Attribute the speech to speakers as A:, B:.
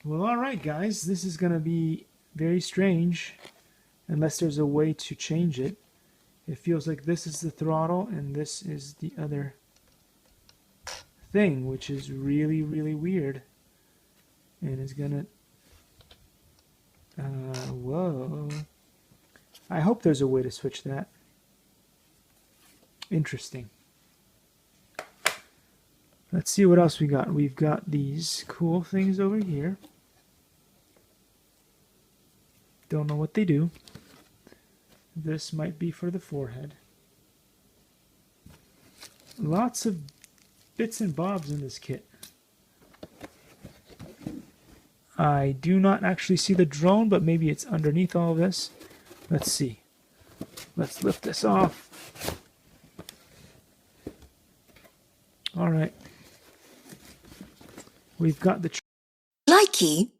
A: Well, all right, guys. This is going to be very strange unless there's a way to change it. It feels like this is the throttle and this is the other thing, which is really, really weird. And is going to... whoa. I hope there's a way to switch that. Interesting. Let's see what else we got. We've got these cool things over here. Don't know what they do. This might be for the forehead. Lots of bits and bobs in this kit. I do not actually see the drone, but maybe it's underneath all of this. Let's see. Let's lift this off. All right. We've got the...
B: Likey